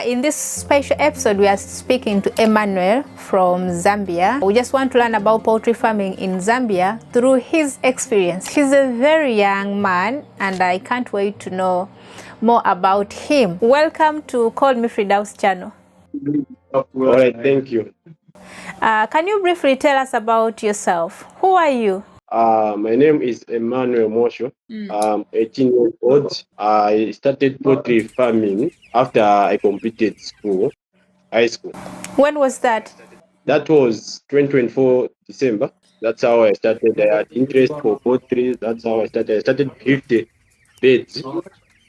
In this special episode, we are speaking to Emmanuel from Zambia. We just want to learn about poultry farming in Zambia through his experience. He's a very young man and I can't wait to know more about him. Welcome to Call Me Fridaus channel. All right, thank you. Can you briefly tell us about yourself? Who are you? My name is Emmanuel Mosho. I'm 18 years old. I started poultry farming after I completed high school. When was that? That was 2024 December. That's how I started. I had interest for poultry. That's how I started. I started 50 beds,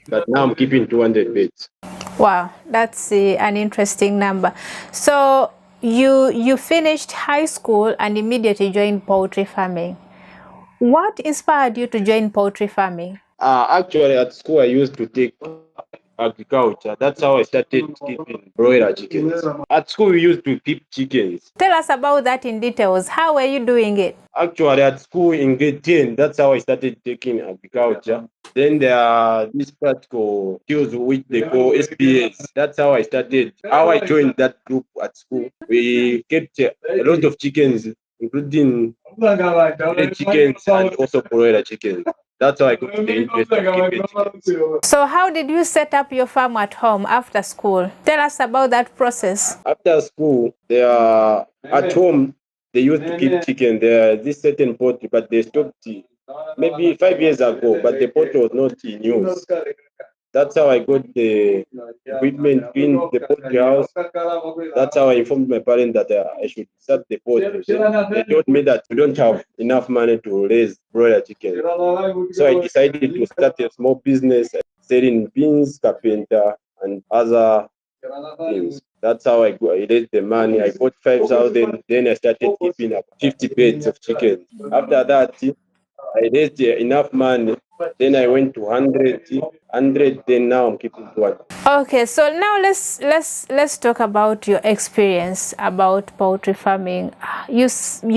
but now I'm keeping 200 beds. Wow, that's an interesting number. So you finished high school and immediately joined poultry farming. What inspired you to join poultry farming? Actually, at school, I used to take agriculture. That's how I started keeping broiler chickens. At school, we used to keep chickens. Tell us about that in details. How were you doing it? Actually, at school in grade 10, that's how I started taking agriculture. Then there are these practical skills which they call SPS. That's how I started. How I joined that group at school. We kept a lot of chickens, including red chickens and also broiler chickens. That's how I got the interest of keeping chickens. So how did you set up your farm at home after school? Tell us about that process. After school, they are at home. They used to keep chicken. There are this certain poultry, but they stopped maybe 5 years ago. But the poultry was not in use. That's how I got the equipment in the poultry house. That's how I informed my parents that I should start the poultry. They told me that we don't have enough money to raise broiler chicken. So I decided to start a small business selling beans, carpenter, and other things. That's how I raised the money. I bought 5,000. Then I started keeping up 50 beds of chicken. After that, I raised enough money. Then I went to 100. Then now I'm keeping 1. Okay, so now let's talk about your experience about poultry farming. You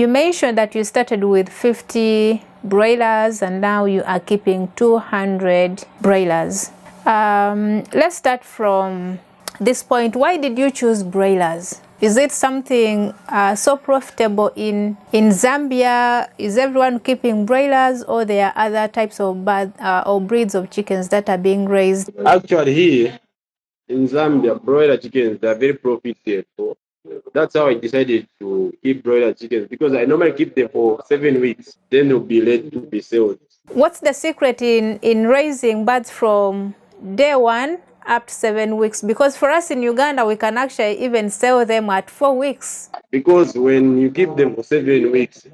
mentioned that you started with 50 broilers and now you are keeping 200 broilers. Let's start from this point. Why did you choose broilers? Is it something so profitable in Zambia? Is everyone keeping broilers, or there are other types of or breeds of chickens that are being raised? Actually, here in Zambia, broiler chickens, they are very profitable. That's how I decided to keep broiler chickens, because I normally keep them for 7 weeks. Then they'll be ready to be sold. What's the secret in raising birds from day 1 up to 7 weeks? Because for us in Uganda, we can actually even sell them at 4 weeks. Because when you keep them for 7 weeks,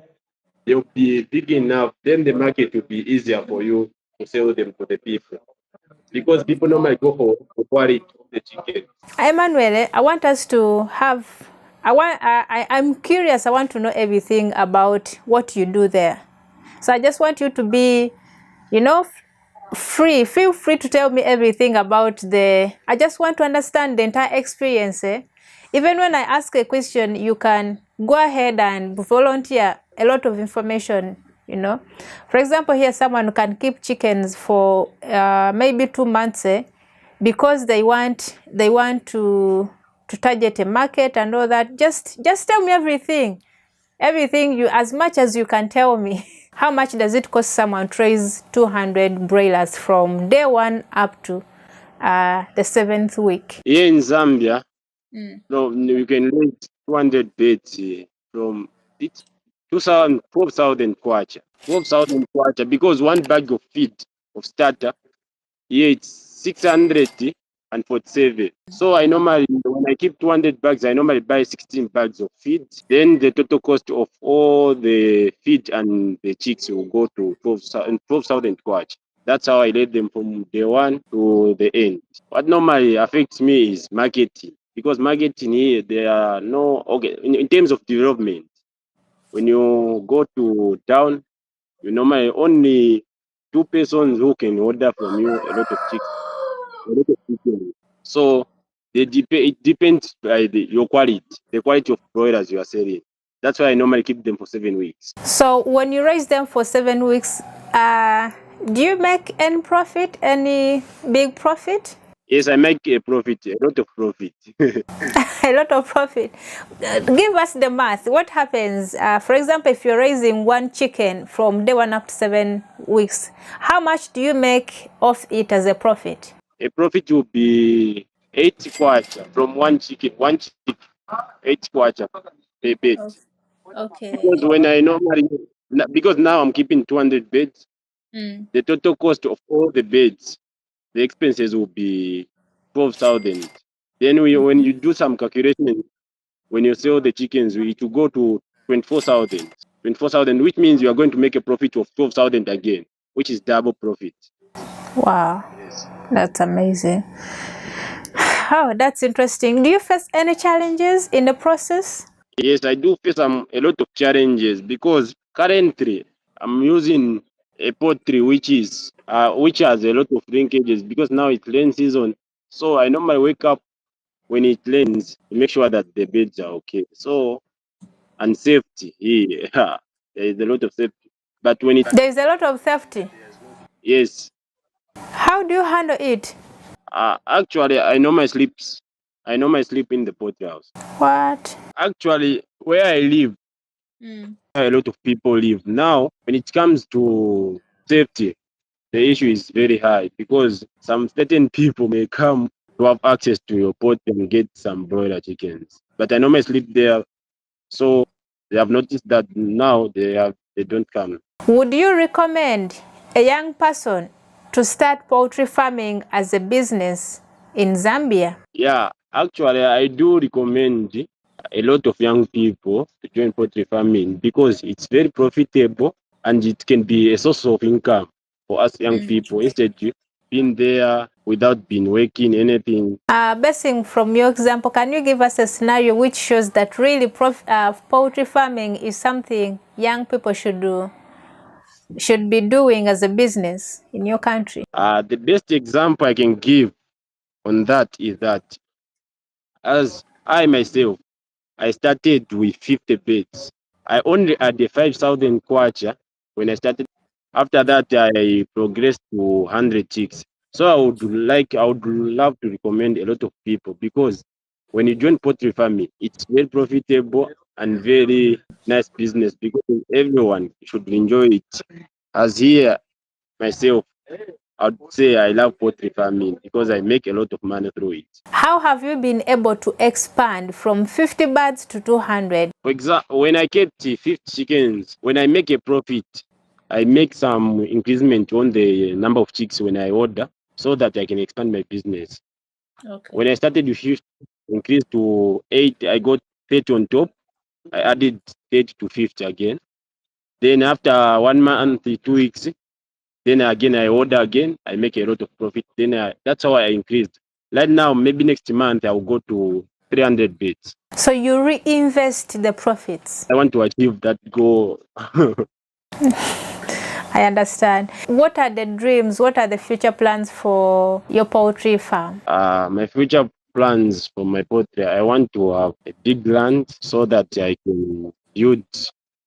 they'll be big enough. Then the market will be easier for you to sell them to the people. Because people normally go for the quality of the chicken. Emmanuel, I want us to have, I'm curious, I want to know everything about what you do there. So I just want you to be, free. Feel free to tell me everything about I just want to understand the entire experience. Even when I ask a question, you can go ahead and volunteer a lot of information, For example, here someone can keep chickens for maybe 2 months, because they want to target a market and all that. Just tell me everything you, as much as you can tell me. How much does it cost someone to raise 200 broilers from day 1 up to the 7th week? Here in Zambia, no, you can raise 200 beds from 12,000 kwacha. 12,000 kwacha, because one bag of feed of starter, here it's 647. So I normally, when I keep 200 bags, I normally buy 16 bags of feed. Then the total cost of all the feed and the chicks will go to 12,000 kwacha. That's how I let them from day 1 to the end. What normally affects me is marketing, because marketing here, there are no, in terms of development, when you go to town, you normally only 2 persons who can order from you a lot of chicks. So it depends by your quality, the quality of broilers you are selling. That's why I normally keep them for 7 weeks. So when you raise them for 7 weeks, do you make any profit, any big profit? Yes, I make a profit, a lot of profit. A lot of profit. Give us the math. What happens, for example, if you're raising one chicken from day 1 up to 7 weeks, how much do you make off it as a profit? A profit will be 80 kwacha from one chicken, 80 kwacha per bed. Because Okay. when I normally, because now I'm keeping 200 beds, the total cost of all the beds, the expenses will be 12,000. Then when you do some calculation, when you sell the chickens, it will go to 24,000. 24,000, which means you are going to make a profit of 12,000 again, which is double profit. Wow, Yes. that's amazing. Oh, that's interesting. Do you face any challenges in the process? Yes, I do face a lot of challenges because currently I'm using a poultry which has a lot of linkages because now it's rain season. So I normally wake up when it rains to make sure that the beds are okay. So and safety, yeah, there is a lot of safety. But when it There is a lot of safety. yes, How do you handle it? actually I know my sleep in the poultry house. What? Actually, where I live, a lot of people live. Now, when it comes to safety, the issue is very high because some certain people may come to have access to your pot and get some broiler chickens. But I normally sleep there, so they have noticed that now they don't come. Would you recommend a young person to start poultry farming as a business in Zambia? Yeah, actually, I do recommend a lot of young people to join poultry farming because it's very profitable and it can be a source of income for us young people instead of being there without being working anything. Basing from your example, can you give us a scenario which shows that really poultry farming is something young people should be doing as a business in your country? The best example I can give on that is that as I myself, I started with 50 beds. I only had the 5,000 kwacha when I started. After that, I progressed to 100 chicks. So I would love to recommend a lot of people because when you join poultry farming, it's very profitable and very nice business because everyone should enjoy it. As here, myself, I'd say I love poultry farming because I make a lot of money through it. How have you been able to expand from 50 birds to 200? For example, when I kept 50 chickens, when I make a profit, I make some increment on the number of chicks when I order so that I can expand my business. Okay. When I started with 50, increased to 8, I got 30 on top. I added 30 to 50 again. Then after 1 month, 2 weeks, then again I order again, I make a lot of profit. Then that's how I increased. Right now, maybe next month I will go to 300 beds. So you reinvest the profits. I want to achieve that goal. I understand. What are the dreams? What are the future plans for your poultry farm? My future plans for my poultry, I want to have a big land so that I can build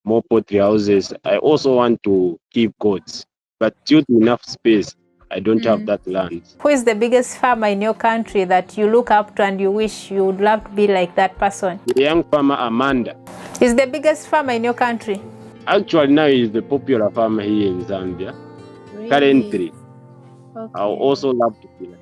more poultry houses. I also want to keep goats, but due to enough space, I don't have that land. Who is the biggest farmer in your country that you look up to and you wish you would love to be like that person? The young farmer Amanda, Is the biggest farmer in your country? actually now is the popular farmer here in Zambia. Currently, I would also love to be like